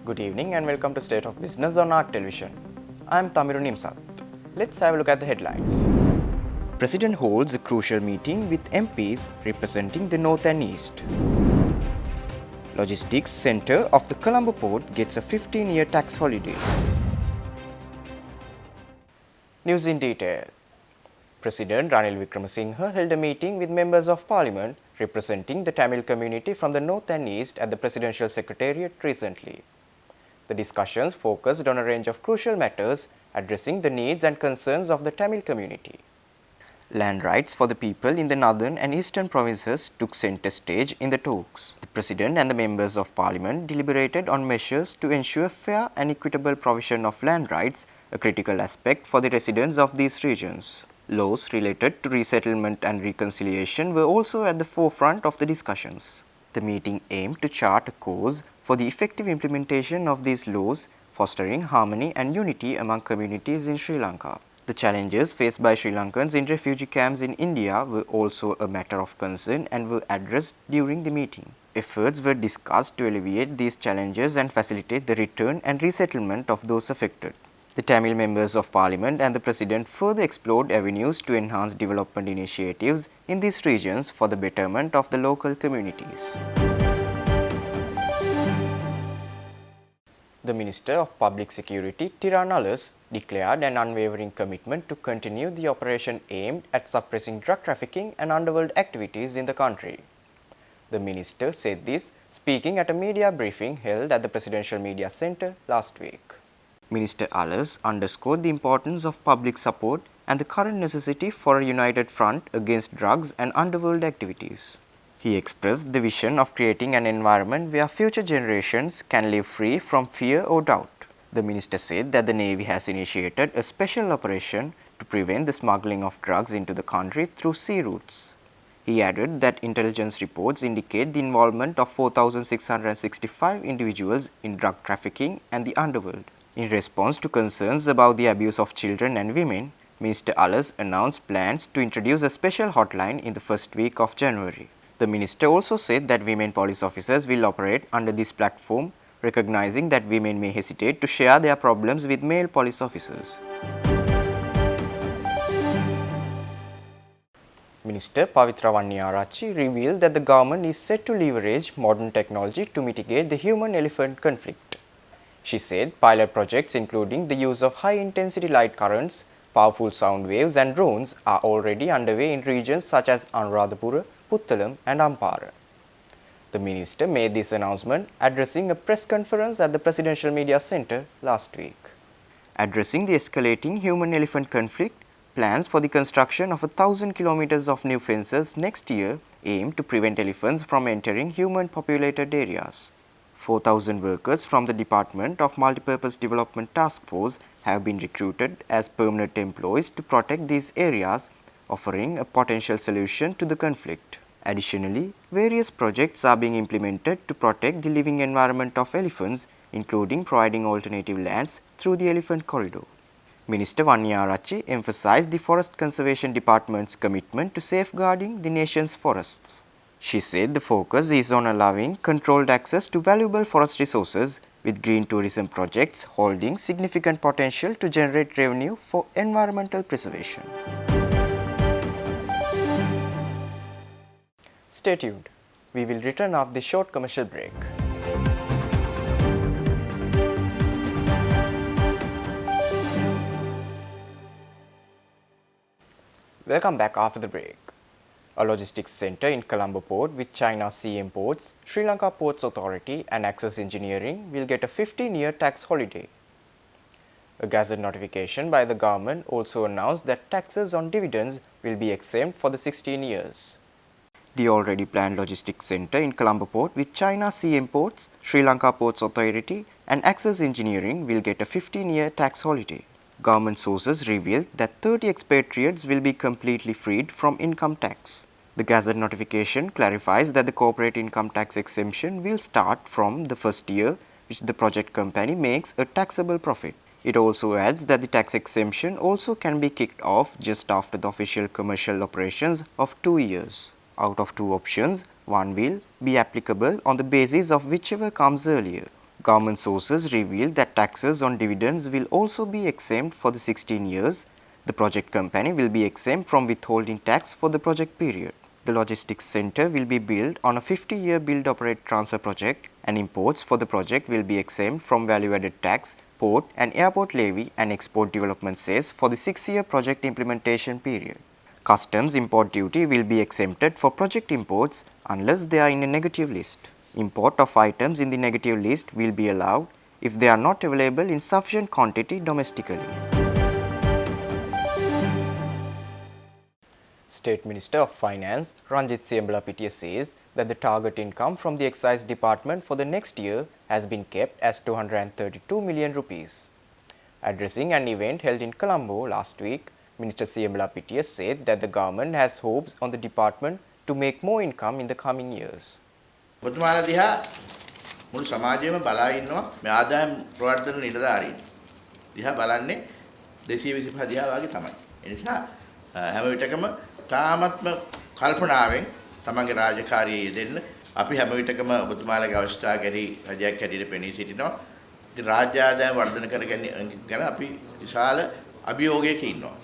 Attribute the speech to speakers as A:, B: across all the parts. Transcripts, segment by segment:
A: Good evening and welcome to State of Business on Art Television. I am Tamiru Nimsat. Let's have a look at the headlines. President holds a crucial meeting with MPs representing the North and East. Logistics Centre of the Colombo Port gets a 15-year tax holiday. News in detail. President Ranil Wickremesinghe held a meeting with members of Parliament representing the Tamil community from the North and East at the Presidential Secretariat recently. The discussions focused on a range of crucial matters addressing the needs and concerns of the Tamil community. Land rights for the people in the northern and eastern provinces took centre stage in the talks. The President and the members of Parliament deliberated on measures to ensure fair and equitable provision of land rights, a critical aspect for the residents of these regions. Laws related to resettlement and reconciliation were also at the forefront of the discussions. The meeting aimed to chart a course for the effective implementation of these laws, fostering harmony and unity among communities in Sri Lanka. The challenges faced by Sri Lankans in refugee camps in India were also a matter of concern and were addressed during the meeting. Efforts were discussed to alleviate these challenges and facilitate the return and resettlement of those affected. The Tamil members of Parliament and the President further explored avenues to enhance development initiatives in these regions for the betterment of the local communities. The Minister of Public Security, Tiran Alas, declared an unwavering commitment to continue the operation aimed at suppressing drug trafficking and underworld activities in the country. The minister said this speaking at a media briefing held at the Presidential Media Centre last week. Minister Alas underscored the importance of public support and the current necessity for a united front against drugs and underworld activities. He expressed the vision of creating an environment where future generations can live free from fear or doubt. The minister said that the Navy has initiated a special operation to prevent the smuggling of drugs into the country through sea routes. He added that intelligence reports indicate the involvement of 4,665 individuals in drug trafficking and the underworld. In response to concerns about the abuse of children and women, Minister Alas announced plans to introduce a special hotline in the first week of January. The minister also said that women police officers will operate under this platform, recognizing that women may hesitate to share their problems with male police officers. Minister Pavitra Wanniarachchi revealed that the government is set to leverage modern technology to mitigate the human-elephant conflict. She said pilot projects including the use of high-intensity light currents, powerful sound waves and drones are already underway in regions such as Anuradhapura, Puttalam and Ampara. The minister made this announcement addressing a press conference at the Presidential Media Centre last week. Addressing the escalating human-elephant conflict, plans for the construction of 1,000 kilometers of new fences next year aim to prevent elephants from entering human-populated areas. 4,000 workers from the Department of Multipurpose Development Task Force have been recruited as permanent employees to protect these areas, offering a potential solution to the conflict. Additionally, various projects are being implemented to protect the living environment of elephants, including providing alternative lands through the Elephant Corridor. Minister Wanniarachchi emphasized the Forest Conservation Department's commitment to safeguarding the nation's forests. She said the focus is on allowing controlled access to valuable forest resources, with green tourism projects holding significant potential to generate revenue for environmental preservation. Stay tuned. We will return after the short commercial break. Welcome back after the break. A logistics centre in Colombo Port with China's CM Ports, Sri Lanka Ports Authority and Access Engineering will get a 15-year tax holiday. A gazette notification by the government also announced that taxes on dividends will be exempt for the 16 years. The already planned logistics centre in Colombo Port with China's CM Ports, Sri Lanka Ports Authority and Access Engineering will get a 15-year tax holiday. Government sources revealed that 30 expatriates will be completely freed from income tax. The gazette notification clarifies that the corporate income tax exemption will start from the first year which the project company makes a taxable profit. It also adds that the tax exemption also can be kicked off just after the official commercial operations of 2 years. Out of 2 options, one will be applicable on the basis of whichever comes earlier. Government sources revealed that taxes on dividends will also be exempt for the 16 years. The project company will be exempt from withholding tax for the project period. The logistics center will be built on a 50-year build operate transfer project, and imports for the project will be exempt from value added tax, port and airport levy and export development cess for the 6-year project implementation period. Customs import duty will be exempted for project imports unless they are in a negative list. Import of items in the negative list will be allowed if they are not available in sufficient quantity domestically. State Minister of Finance Ranjit Siambalapitiya says that the target income from the excise department for the next year has been kept as 232 million rupees. Addressing an event held in Colombo last week, Minister Siambalapitiya said that the government has hopes on the department to make more income in the coming years.
B: ඔබතුමාලා දිහා මුළු සමාජයේම බලා ඉන්නවා මේ ආදායම් ප්‍රවර්ධන නිලධාරීන් දිහා බලන්නේ 225 දිහා වගේ තමයි. ඒ නිසා හැම විටකම තාමත්ම කල්පනාවෙන් තමන්ගේ රාජකාරියේ යෙදෙන්න අපි හැම විටකම ඔබතුමාලාගේ අවස්ථා ගැරි රජයක් හැටියට පෙනී සිටිනවා. ඉතින් රාජ්‍ය ආදායම් වර්ධනය කර ගැන අපි විශාල අභියෝගයක ඉන්නවා.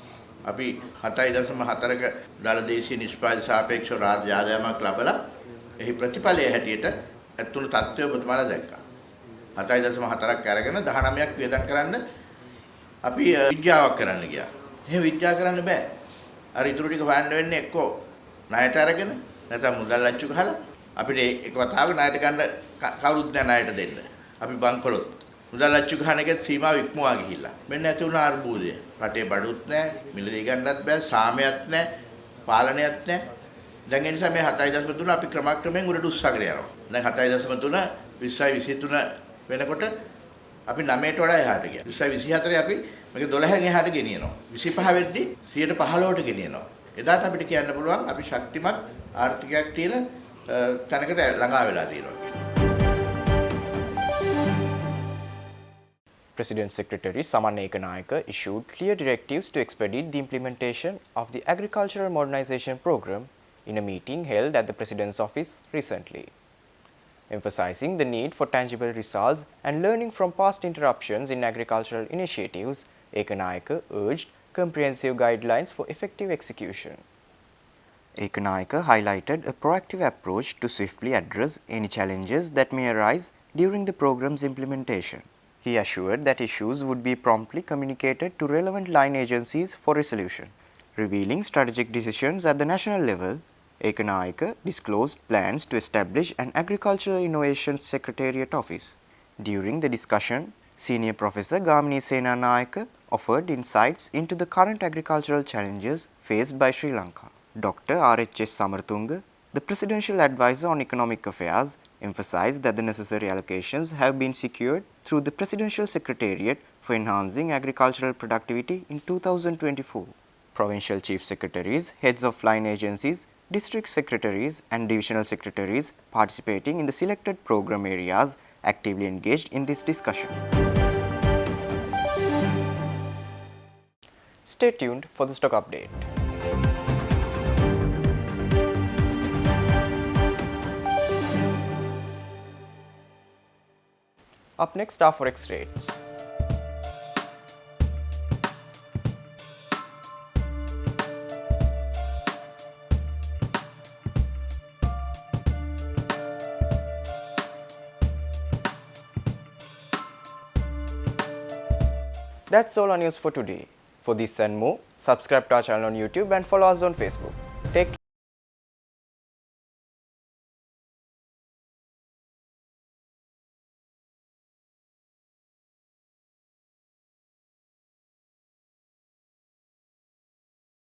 B: අපි 7.4ක ඩොලර් දේශීය නිෂ්පාදන සාපේක්ෂව රාජ්‍ය ආදායමක් ලබලා එහි ප්‍රතිඵලයේ හැටියට ඇතුළු තත්ත්වය ඔබතුමාලා දැක්කා. 7.4ක් අරගෙන 19ක් වියදම් කරන්න අපි විද්‍යාවක් කරන්න ගියා. එහෙම විද්‍යාව කරන්න බෑ. අර ඉතුරු ටික හොයන්න වෙන්නේ එක්කෝ ණයට අරගෙන නැත්නම් මුදල් අච්චු ගහලා අපිට එක වතාවක ණයට ගන්න කවුරුත් නැහැ ණයට දෙන්න. අපි බංකොලොත් මුදල් අච්චු ගහන එකේ සීමාව ඉක්මවා ගිහිල්ලා. මෙන්න ඇති වුණ අර්බුදය. රටේ බඩුත් නැහැ, මිලදී ගන්නත් බෑ, සාමයක් නැහැ, පාලනයක් නැහැ. දැන් ඒ නිසා මේ 7.3 අපි ක්‍රමක්‍රමයෙන් උඩට උස්සගෙන යනවා. දැන් 7.3 2023 වෙනකොට අපි 9ට වඩා එහාට ගියා. 2024 අපි මේක 12න් එහාට ගෙනියනවා. 25 වෙද්දී 15%ට ගෙනියනවා. එදාට අපිට කියන්න පුළුවන් අපි ශක්තිමත් ආර්ථිකයක් තියෙන තැනකට ළඟා වෙලා තියෙනවා කියලා.
A: President Secretary Saman Ekanayaka issued clear directives to expedite the implementation of the Agricultural Modernization Program in a meeting held at the President's office recently. Emphasizing the need for tangible results and learning from past interruptions in agricultural initiatives, Ekanayaka urged comprehensive guidelines for effective execution. Ekanayaka highlighted a proactive approach to swiftly address any challenges that may arise during the program's implementation. He assured that issues would be promptly communicated to relevant line agencies for resolution. Revealing strategic decisions at the national level, Ekanayaka disclosed plans to establish an Agricultural Innovation Secretariat office. During the discussion, Senior Professor Gamini Senanayaka offered insights into the current agricultural challenges faced by Sri Lanka. Dr. R.H.S. Samarthunga, the Presidential Advisor on Economic Affairs, emphasized that the necessary allocations have been secured through the Presidential Secretariat for enhancing agricultural productivity in 2024. Provincial Chief Secretaries, heads of line agencies, district secretaries and divisional secretaries participating in the selected program areas actively engaged in this discussion. Stay tuned for the stock update. Up next are forex rates. That's all our news for today. For this and more, subscribe to our channel on YouTube and follow us on Facebook.